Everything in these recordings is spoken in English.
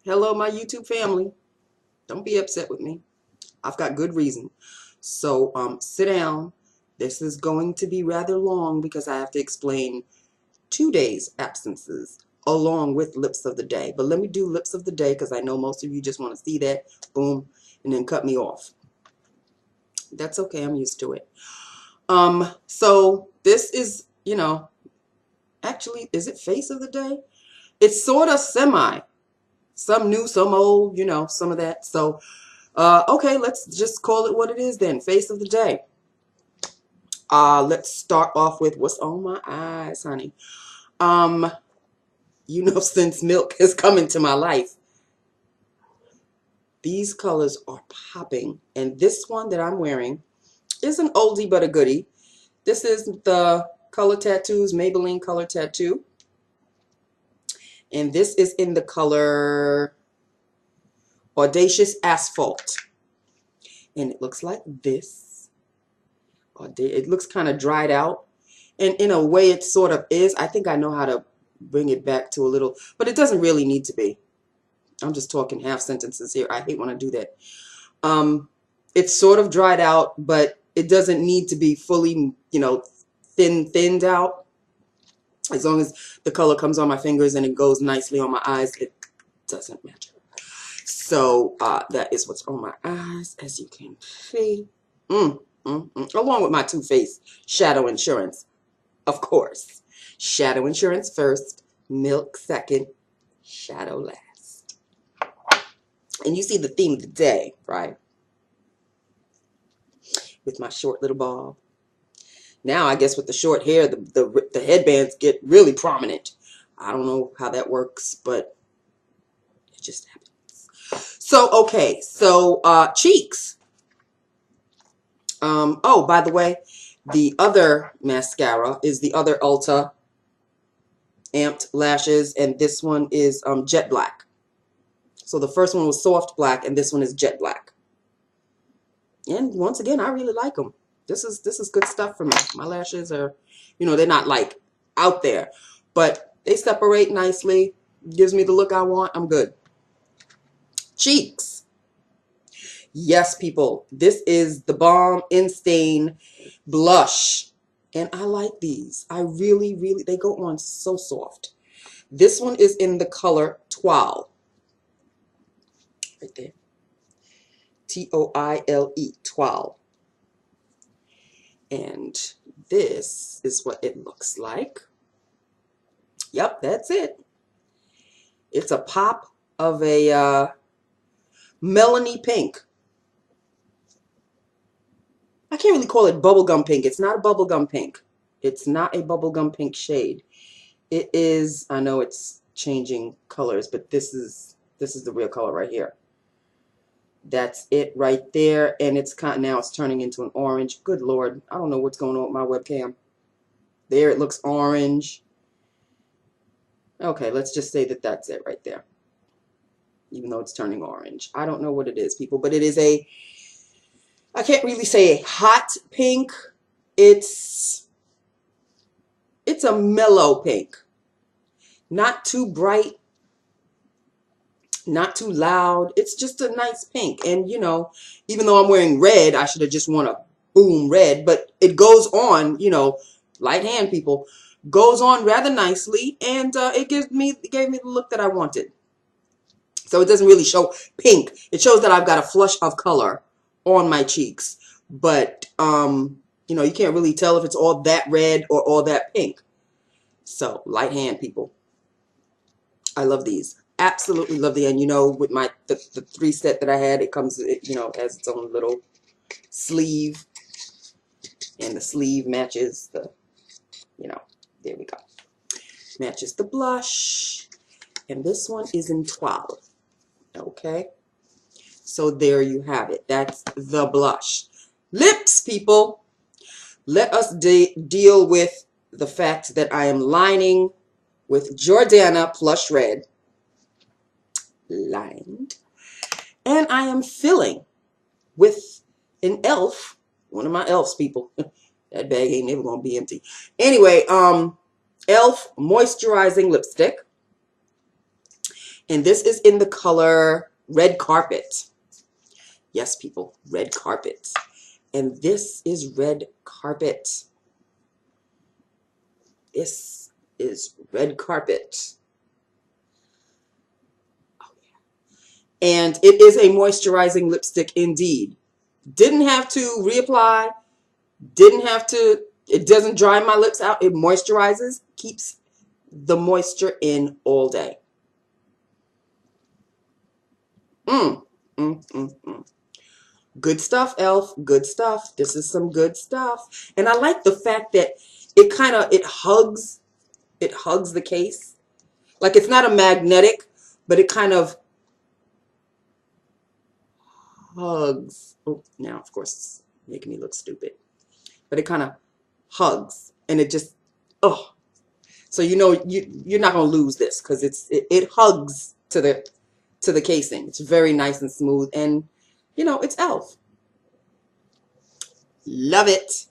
Hello, my YouTube family. Don't be upset with me. I've got good reason. So sit down. This is going to be rather long because I have to explain 2 days absences along with lips of the day. But let me do lips of the day because I know most of you just want to see that. Boom. And then cut me off. That's okay. I'm used to it. So this is, actually, is it face of the day? It's sort of semi. Some new, some old, some of that. So okay, let's just call it what it is then. Face of the day. Let's start off with what's on my eyes, honey. Um, since milk has come into my life, these colors are popping. And this one that I'm wearing is an oldie but a goodie. This is the Color Tattoos Maybelline Color Tattoo. And this is in the color Audacious Asphalt. And it looks like this. It looks kind of dried out. And in a way it sort of is. I think I know how to bring it back to a little, but it doesn't really need to be. I'm just talking half sentences here. I hate when I do that. It's sort of dried out, but it doesn't need to be fully, thinned out. As long as the color comes on my fingers and it goes nicely on my eyes, it doesn't matter. So that is what's on my eyes, as you can see. Along with my Too Faced Shadow Insurance, of course. Shadow Insurance first, milk second, shadow last. And you see the theme of the day, right? With my short little bob. Now, I guess with the short hair, the headbands get really prominent. I don't know how that works, but it just happens. So, okay. So, cheeks. Oh, by the way, the other mascara is the other Ulta Amped Lashes, and this one is Jet Black. So the first one was Soft Black, and this one is Jet Black. And once again, I really like them. This is good stuff for me. My lashes are, they're not like out there, but they separate nicely. Gives me the look I want. I'm good. Cheeks. Yes, people. This is the Balm In Stain Blush. And I like these. I really, they go on so soft. This one is in the color Toile. Right there. T-O-I-L-E. Toile. And this is what it looks like. Yep, that's it. It's a pop of a melony pink. I can't really call it bubblegum pink. It's not a bubblegum pink. It's not a bubblegum pink shade. It is, I know it's changing colors, but this is the real color right here. That's it right there. And it's now it's turning into an orange. Good Lord. I don't know what's going on with my webcam. There it looks orange. Okay, let's just say that that's it right there. Even though it's turning orange. I don't know what it is, people, but it is I can't really say a hot pink. It's a mellow pink. Not too bright, not too loud. It's just a nice pink. And, even though I'm wearing red, I should have just worn a boom red. But it goes on, light hand people, goes on rather nicely. And it gave me the look that I wanted. So it doesn't really show pink. It shows that I've got a flush of color on my cheeks. But, you can't really tell if it's all that red or all that pink. So, light hand people. I love these. Absolutely love the, and with the 3-set that I had, it comes, has its own little sleeve, and the sleeve matches the, there we go. Matches the blush, and this one is in Toile. Okay, so there you have it. That's the blush. Lips, people. Let us deal with the fact that I am lining with Jordana Plush Red. Lined. And I am filling with an e.l.f. One of my e.l.f.'s, people. That bag ain't never gonna be empty. Anyway, e.l.f. moisturizing lipstick. And this is in the color Red Carpet. Yes, people, Red Carpet. And this is Red Carpet. This is Red Carpet. And it is a moisturizing lipstick indeed. Didn't have to reapply. Didn't have to, it doesn't dry my lips out. It moisturizes, keeps the moisture in all day. Good stuff, e.l.f. Good stuff. This is some good stuff. And I like the fact that it hugs the case. Like it's not a magnetic, but it kind of hugs. Oh, now of course it's making me look stupid. But it kind of hugs and it just, oh. So you know you're not gonna lose this because it hugs to the casing. It's very nice and smooth, and you know it's e.l.f. Love it.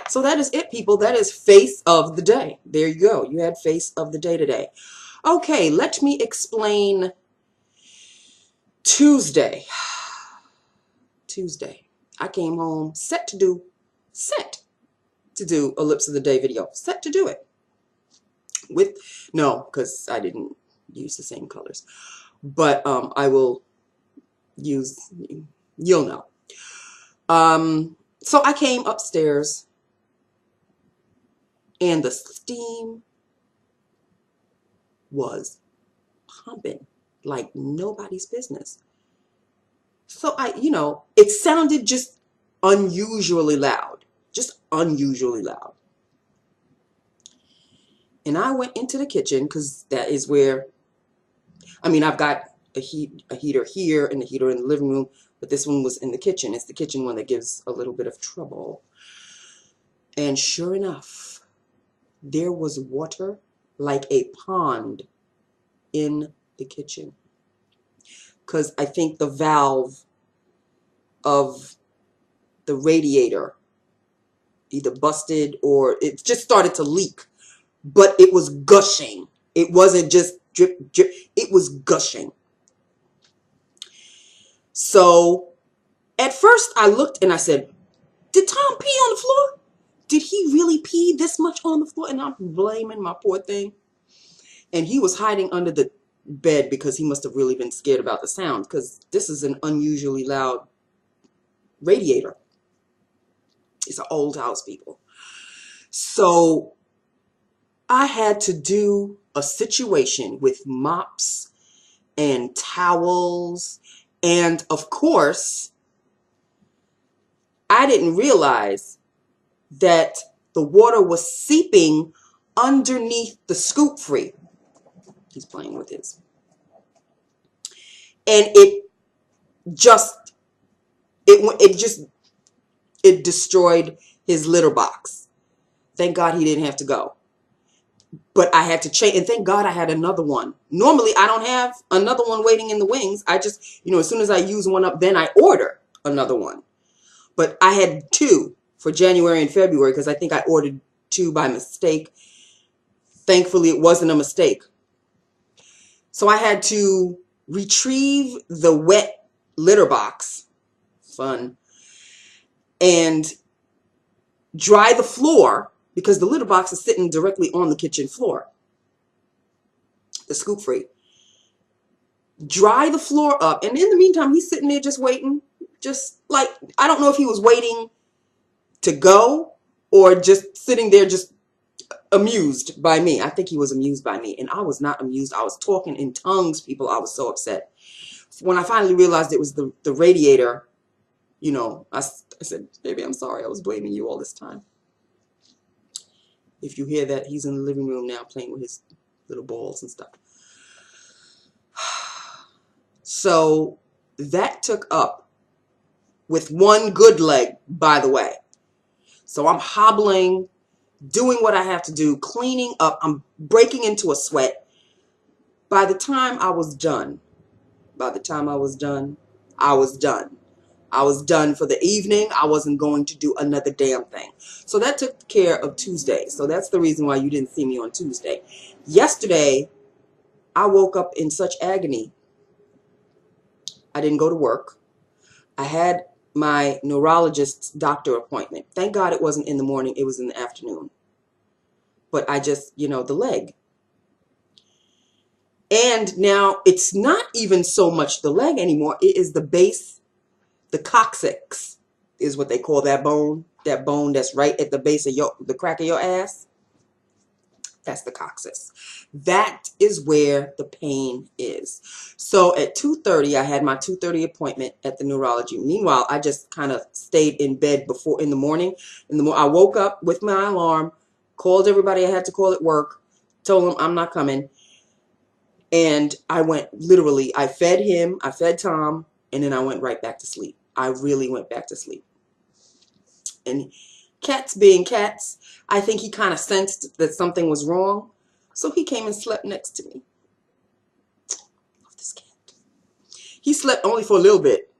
So that is it, people. That is face of the day. There you go. You had face of the day today. Okay, let me explain Tuesday. Tuesday. I came home set to do a lips of the day video. Set to do it. No, because I didn't use the same colors. But I will use, you'll know. So I came upstairs and the steam was pumping like nobody's business. So it sounded just unusually loud. Just unusually loud. And I went into the kitchen because that is where, I've got a heater here and a heater in the living room, but this one was in the kitchen. It's the kitchen one that gives a little bit of trouble. And sure enough, there was water like a pond in the kitchen. Because I think the valve of the radiator either busted or it just started to leak. But it was gushing. It wasn't just drip, drip. It was gushing. So at first I looked and I said, did Tom pee on the floor? Did he really pee this much on the floor? And I'm blaming my poor thing. And he was hiding under the bed because he must have really been scared about the sound, because this is an unusually loud radiator. It's an old house, people. So I had to do a situation with mops and towels. And of course, I didn't realize that the water was seeping underneath the scoop free. He's playing with his. And it destroyed his litter box. Thank God he didn't have to go. But I had to change, and thank God I had another one. Normally, I don't have another one waiting in the wings. I just, as soon as I use one up, then I order another one. But I had two for January and February because I think I ordered two by mistake. Thankfully, it wasn't a mistake. So I had to retrieve the wet litter box, fun, and dry the floor, because the litter box is sitting directly on the kitchen floor, the scoop free. Dry the floor up, and in the meantime, he's sitting there just waiting, just like, I don't know if he was waiting to go or just sitting there just amused by me. I think he was amused by me, and I was not amused. I was talking in tongues, people. I was so upset. When I finally realized it was the radiator, I said, baby, I'm sorry. I was blaming you all this time. If you hear that, he's in the living room now playing with his little balls and stuff. So that took up with one good leg, by the way. So I'm hobbling, doing what I have to do, cleaning up. I'm breaking into a sweat. By the time I was done, I was done. I was done for the evening. I wasn't going to do another damn thing. So that took care of Tuesday. So that's the reason why you didn't see me on Tuesday. Yesterday, I woke up in such agony. I didn't go to work. I had my neurologist's doctor appointment. Thank God it wasn't in the morning. It was in the afternoon. But I just, the leg. And now it's not even so much the leg anymore. It is the base, the coccyx is what they call that bone. That bone that's right at the base of the crack of your ass. That's the coccyx. That is where the pain is. So at 2:30, I had my 2:30 appointment at the neurology. Meanwhile, I just kind of stayed in bed before in the morning. I woke up with my alarm, called everybody I had to call at work, told them I'm not coming. And I went literally, I fed him, I fed Tom, and then I went right back to sleep. I really went back to sleep. And cats being cats, I think he kind of sensed that something was wrong. So he came and slept next to me. Love this cat. He slept only for a little bit.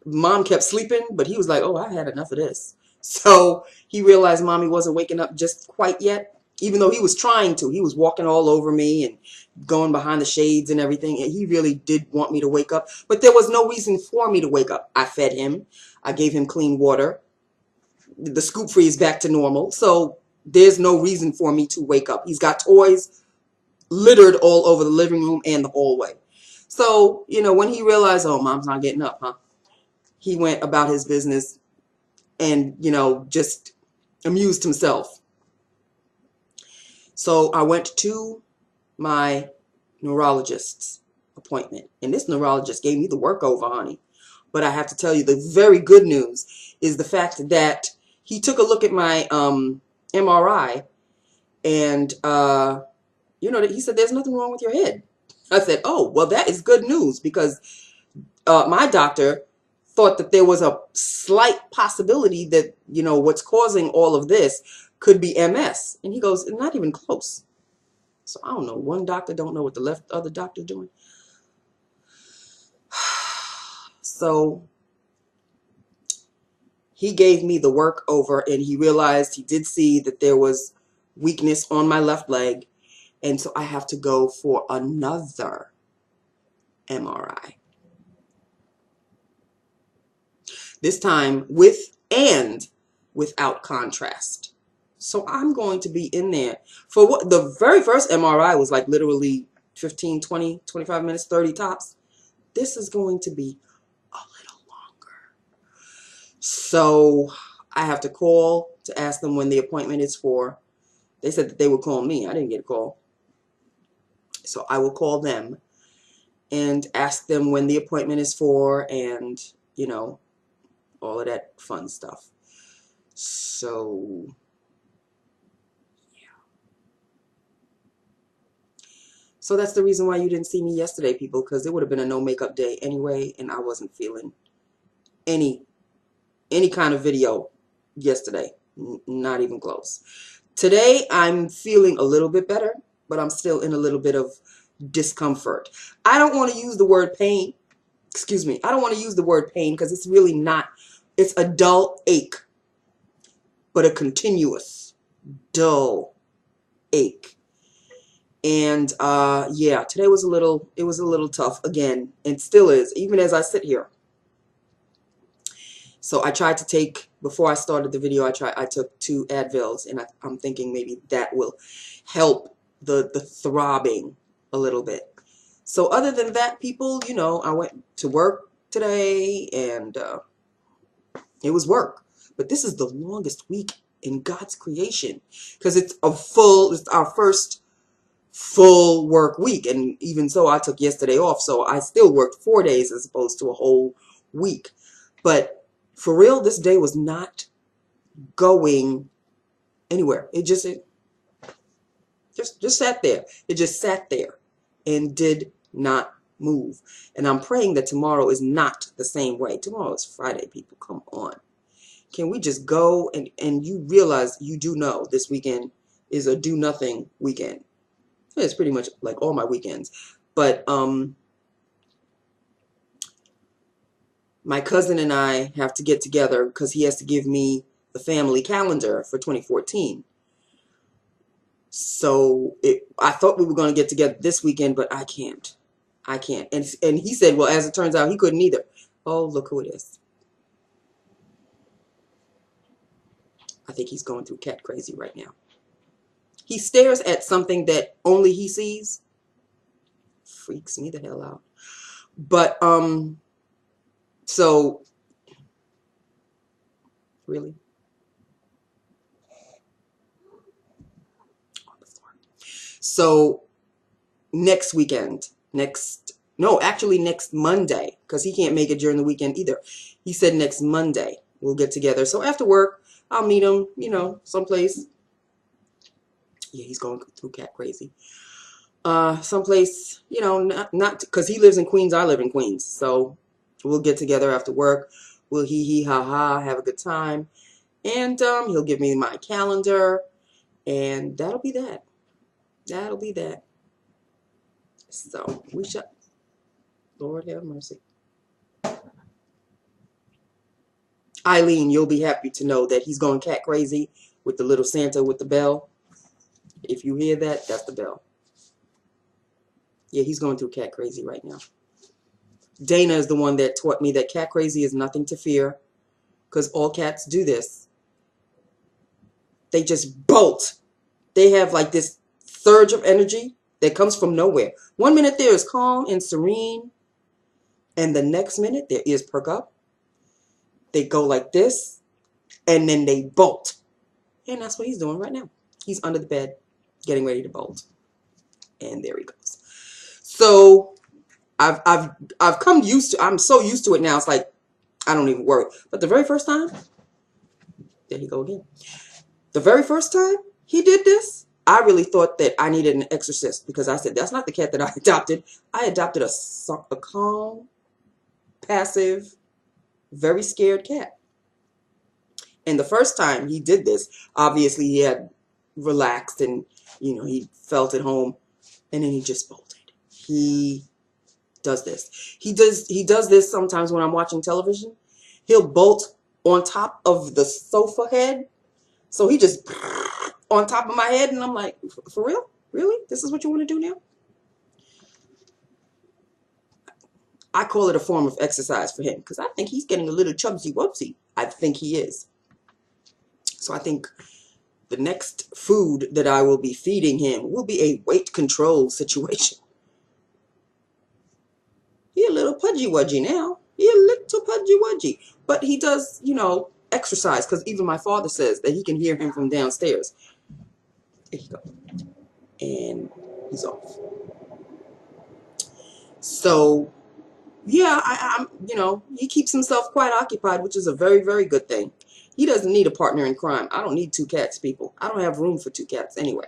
Mom kept sleeping, but he was like, oh, I had enough of this. So he realized Mommy wasn't waking up just quite yet. Even though he was trying to. He was walking all over me and going behind the shades and everything. And he really did want me to wake up. But there was no reason for me to wake up. I fed him. I gave him clean water. The scoop free is back to normal. So there's no reason for me to wake up. He's got toys littered all over the living room and the hallway. So, when he realized, oh, Mom's not getting up, huh? He went about his business and, just amused himself. So I went to my neurologist's appointment. And this neurologist gave me the workover, honey. But I have to tell you, the very good news is the fact that he took a look at my MRI. And, he said, there's nothing wrong with your head. I said, oh, well, that is good news. Because my doctor thought that there was a slight possibility that, what's causing all of this could be MS. And he goes, not even close. So I don't know. One doctor don't know what the other doctor's doing. So he gave me the work over and he realized he did see that there was weakness on my left leg. And so I have to go for another MRI. This time with and without contrast. So I'm going to be in there for what the very first MRI was like literally 15, 20, 25 minutes, 30 tops. This is going to be a little longer. So I have to call to ask them when the appointment is for. They said that they would call me. I didn't get a call. So I will call them and ask them when the appointment is for and, all of that fun stuff. So, yeah. So that's the reason why you didn't see me yesterday, people, because it would have been a no makeup day anyway, and I wasn't feeling any kind of video yesterday. Not even close. Today, I'm feeling a little bit better, but I'm still in a little bit of discomfort. I don't want to use the word pain. Excuse me. I don't want to use the word pain because it's really not. It's a dull ache, but a continuous dull ache. And yeah, today it was a little tough again, and still is, even as I sit here. So I tried to take, before I started the video, I took 2 Advils, and I'm thinking maybe that will help the throbbing a little bit. So other than that, people, I went to work today, and it was work. But this is the longest week in God's creation because it's our first full work week. And even so, I took yesterday off. So I still worked 4 days as opposed to a whole week. But for real, this day was not going anywhere. It just sat there. It just sat there and did not move. And I'm praying that tomorrow is not the same way. Tomorrow is Friday, people. Come on. Can we just go and you realize you do know this weekend is a do nothing weekend. It's pretty much like all my weekends. But my cousin and I have to get together because he has to give me the family calendar for 2014. So I thought we were going to get together this weekend, but I can't. I can't. And he said, well, as it turns out, he couldn't either. Oh, look who it is. I think he's going through cat crazy right now. He stares at something that only he sees. Freaks me the hell out. But, so, really? So, next weekend, actually next Monday, because he can't make it during the weekend either. He said next Monday we'll get together. So after work, I'll meet him, someplace. Yeah, he's going through cat crazy. Someplace, not because he lives in Queens, I live in Queens. So we'll get together after work. We'll hee ha ha, have a good time. And he'll give me my calendar. And that'll be that. That'll be that. So we shall. Lord have mercy. Eileen, you'll be happy to know that he's going cat crazy with the little Santa with the bell. If you hear that, that's the bell. Yeah, he's going through cat crazy right now. Dana is the one that taught me that cat crazy is nothing to fear, because all cats do this. They just bolt. They have like this surge of energy that comes from nowhere. 1 minute there is calm and serene, and the next minute their ears perk up. They go like this, and then they bolt. And that's what he's doing right now. He's under the bed, getting ready to bolt. And there he goes. So I've come used to. I'm so used to it now. It's like I don't even worry. But the very first time, there he go again. The very first time he did this, I really thought that I needed an exorcist, because I said that's not the cat that I adopted. I adopted a calm, passive, very scared cat. And the first time he did this, obviously he had relaxed and he felt at home, and then he just bolted. He does this. He does this sometimes when I'm watching television. He'll bolt on top of the sofa head. So he just on top of my head, and I'm like, for real? Really? This is what you want to do now? I call it a form of exercise for him, because I think he's getting a little chubsy-wubsy. I think he is. So I think the next food that I will be feeding him will be a weight control situation. He a little pudgy-wudgy now. He a little pudgy-wudgy. But he does, exercise, because even my father says that he can hear him from downstairs. There you go. And he's off. So, yeah, I'm, he keeps himself quite occupied, which is a very, very good thing. He doesn't need a partner in crime. I don't need 2 cats, people. I don't have room for 2 cats anyway.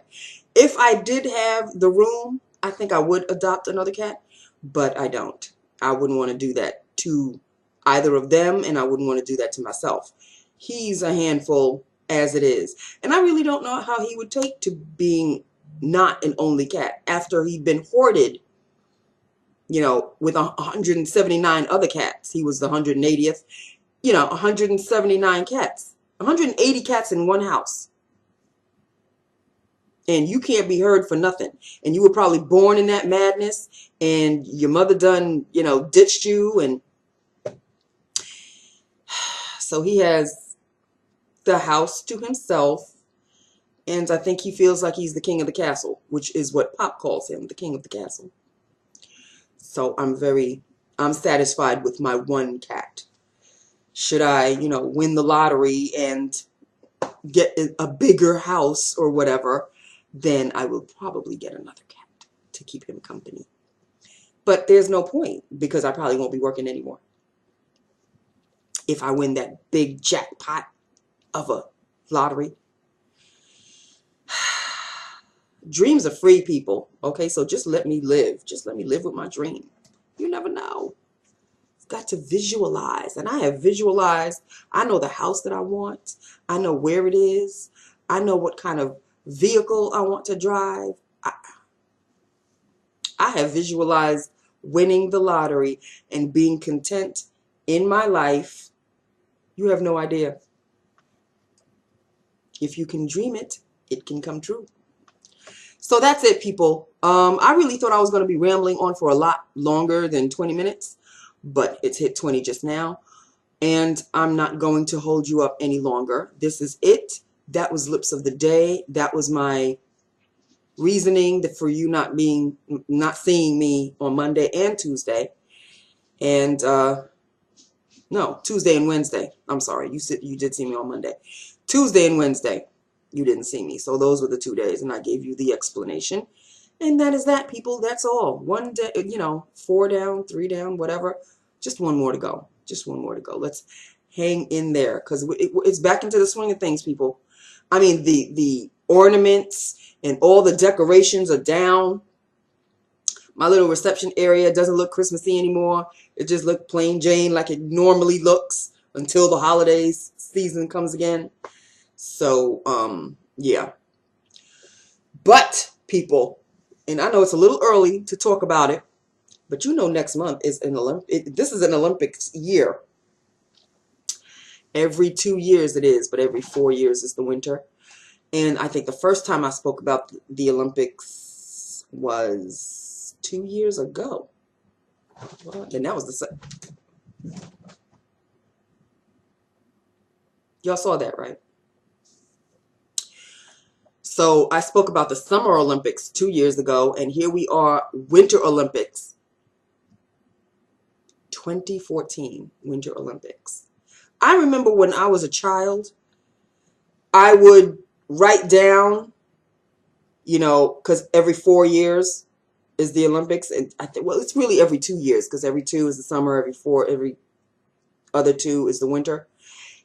If I did have the room, I think I would adopt another cat, but I don't. I wouldn't want to do that to either of them, and I wouldn't want to do that to myself. He's a handful as it is. And I really don't know how he would take to being not an only cat after he'd been hoarded, with 179 other cats. He was the 180th, 179 cats, 180 cats in one house. And you can't be heard for nothing. And you were probably born in that madness, and your mother done, ditched you. And so he has the house to himself. And I think he feels like he's the king of the castle, which is what Pop calls him, the king of the castle. So I'm satisfied with my 1 cat. Should I, win the lottery and get a bigger house or whatever, then I will probably get another cat to keep him company. But there's no point, because I probably won't be working anymore if I win that big jackpot of a lottery. Dreams are free, people. Okay, so just let me live. Just let me live with my dream. You never know. I've got to visualize. And I have visualized. I know the house that I want. I know where it is. I know what kind of vehicle I want to drive. I have visualized winning the lottery and being content in my life. You have no idea. If you can dream it, it can come true. So that's it, people. I really thought I was going to be rambling on for a lot longer than 20 minutes, but it's hit 20 just now. And I'm not going to hold you up any longer. This is it. That was Lips of the Day. That was my reasoning for you not seeing me on Monday and Tuesday. And no, Tuesday and Wednesday. I'm sorry. You did see me on Monday. Tuesday and Wednesday, you didn't see me. So those were the 2 days, and I gave you the explanation. And that is that, people. That's all. One day, 4 down, 3 down, whatever. Just one more to go. Just one more to go. Let's hang in there, because it's back into the swing of things, people. I mean, the ornaments and all the decorations are down. My little reception area doesn't look Christmassy anymore. It just looked plain Jane like it normally looks until the holidays season comes again. So, yeah. But, people, and I know it's a little early to talk about it, but next month is this is an Olympics year. Every 2 years it is, but every 4 years is the winter. And I think the first time I spoke about the Olympics was 2 years ago. Well, and that was y'all saw that, right? So I spoke about the Summer Olympics 2 years ago, and here we are, Winter Olympics. 2014 Winter Olympics. I remember when I was a child, I would write down, because every 4 years is the Olympics. And I think, well, it's really every 2 years, because every 2 is the summer, every other 2 is the winter.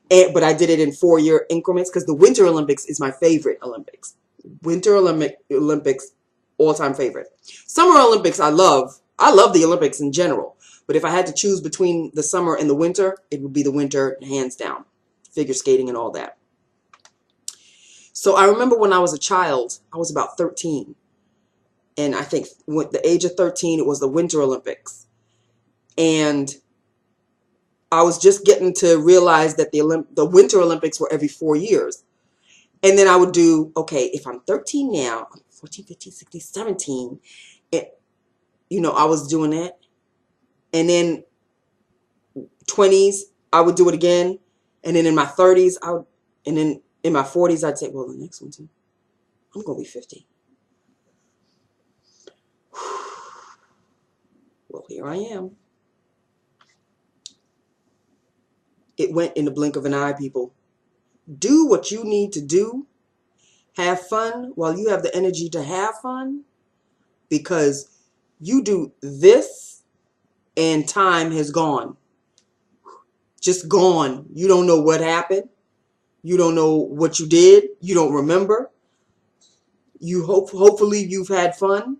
But I did it in 4-year increments, because the Winter Olympics is my favorite Olympics. Winter Olympics, all-time favorite. Summer Olympics, I love. I love the Olympics in general. But if I had to choose between the summer and the winter, it would be the winter, hands down. Figure skating and all that. So I remember when I was a child, I was about 13. And I think at the age of 13, it was the Winter Olympics. And I was just getting to realize that the Winter Olympics were every 4 years. And then I would do, okay, if I'm 13 now, I'm 14, 15, 16, 17. And, I was doing that. And then 20s, I would do it again. And then in my 30s, and then in my 40s, I'd say, well, the next one too. I'm going to be 50. Well, here I am. It went in the blink of an eye, people. Do what you need to do. Have fun while you have the energy to have fun. Because you do this and time has gone. Just gone. You don't know what happened. You don't know what you did. You don't remember. Hopefully you've had fun.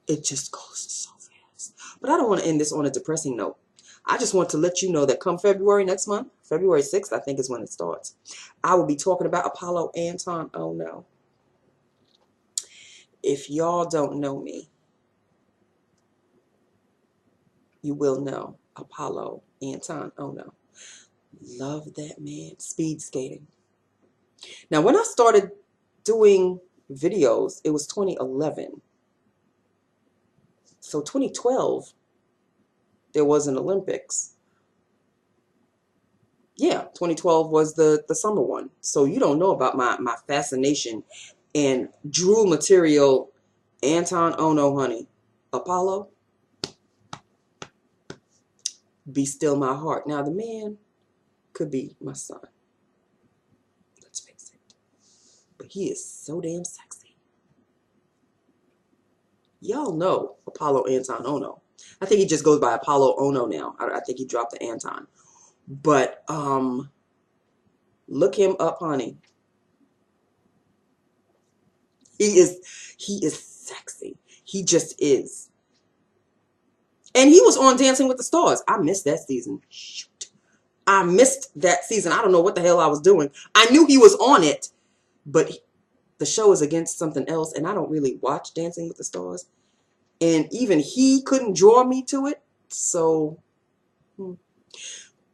It just goes so fast. But I don't want to end this on a depressing note. I just want to let you know that come February next month, February 6th, I think is when it starts, I will be talking about Apollo Anton Ono. If y'all don't know me, you will know Apollo Anton Ono. Love that man. Speed skating. Now, when I started doing videos, it was 2011. So 2012, there was an Olympics. Yeah, 2012 was the summer one. So you don't know about my fascination and drool material. Anton Ono, honey. Apollo, be still my heart. Now, the man could be my son. Let's face it. But he is so damn sexy. Y'all know Apollo Anton Ono. I think he just goes by Apollo Ono now. I think he dropped the Anton. But look him up, honey. He is sexy. He just is. And he was on Dancing with the Stars. I missed that season. Shoot. I missed that season. I don't know what the hell I was doing. I knew he was on it, but the show is against something else, and I don't really watch Dancing with the Stars. And even he couldn't draw me to it. So,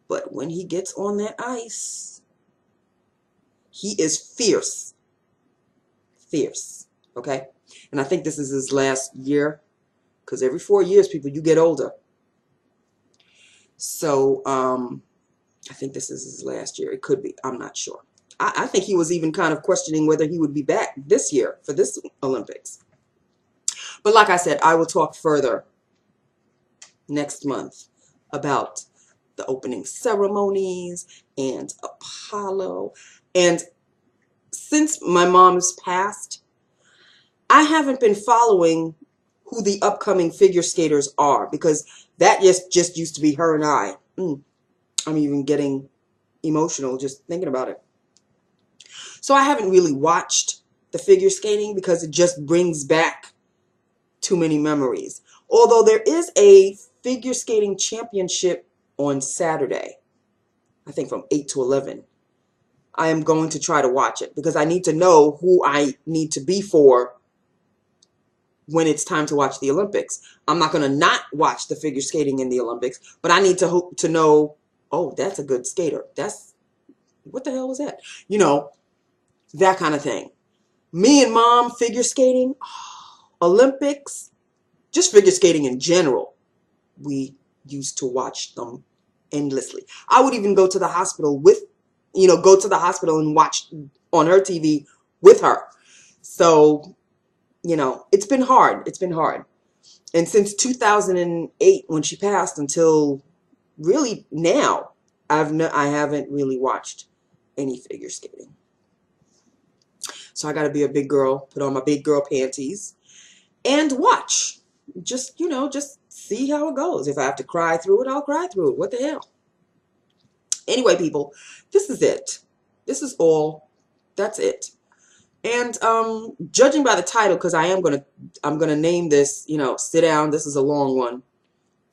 but when he gets on that ice, he is fierce. fierce. Okay? And I think this is his last year, because every 4 years, people, you get older. So I think this is his last year. It could be. I'm not sure. I think he was even kind of questioning whether he would be back this year for this Olympics. But like I said, I will talk further next month about the opening ceremonies and Apollo. And since my mom's passed, I haven't been following who the upcoming figure skaters are, because that just used to be her and I. I'm even getting emotional just thinking about it. So I haven't really watched the figure skating because it just brings back too many memories. Although there is a figure skating championship on Saturday, I think from 8 to 11. I am going to try to watch it because I need to know who I need to be for when it's time to watch the Olympics. I'm not going to not watch the figure skating in the Olympics, but I need to know, oh, that's a good skater. What the hell was that? You know, that kind of thing. Me and Mom figure skating, Olympics, just figure skating in general. We used to watch them endlessly. I would even go to the hospital go to the hospital and watch on her TV with her. So, it's been hard. It's been hard. And since 2008, when she passed, until really now, I haven't really watched any figure skating. So I got to be a big girl, put on my big girl panties, and watch. Just see how it goes. If I have to cry through it, I'll cry through it. What the hell? Anyway, people, this is it. This is all. That's it. And judging by the title, because I'm gonna name this, sit down. This is a long one.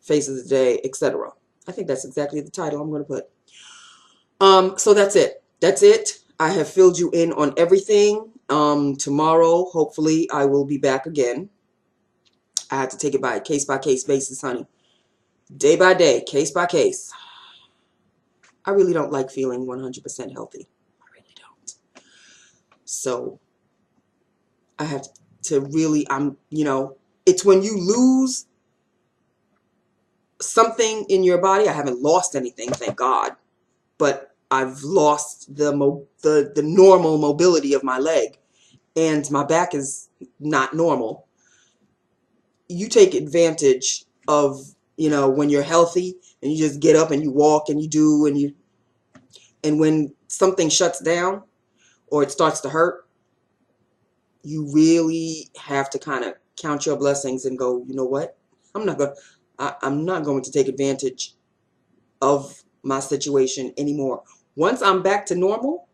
Face of the day, etc. I think that's exactly the title I'm gonna put. So that's it. That's it. I have filled you in on everything. Tomorrow, hopefully, I will be back again. I have to take it by case basis, honey. Day by day, case by case. I really don't like feeling 100% healthy. I really don't. So I have to really, it's when you lose something in your body. I haven't lost anything, thank God, but I've lost the normal mobility of my leg, and my back is not normal. You take advantage of, when you're healthy and you just get up and you walk and you do and when something shuts down or it starts to hurt, you really have to kind of count your blessings and go, you know what? I'm not going to take advantage of my situation anymore. Once I'm back to normal,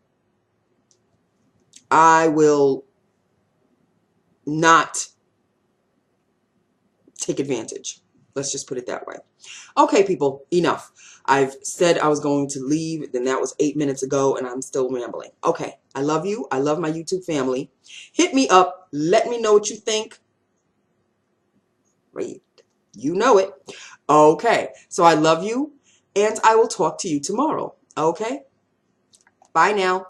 I will not take advantage. Let's just put it that way. Okay, people, enough. I've said I was going to leave, then that was 8 minutes ago, and I'm still rambling. Okay, I love you. I love my YouTube family. Hit me up. Let me know what you think. Right. You know it. Okay, so I love you, and I will talk to you tomorrow. Okay? Bye now.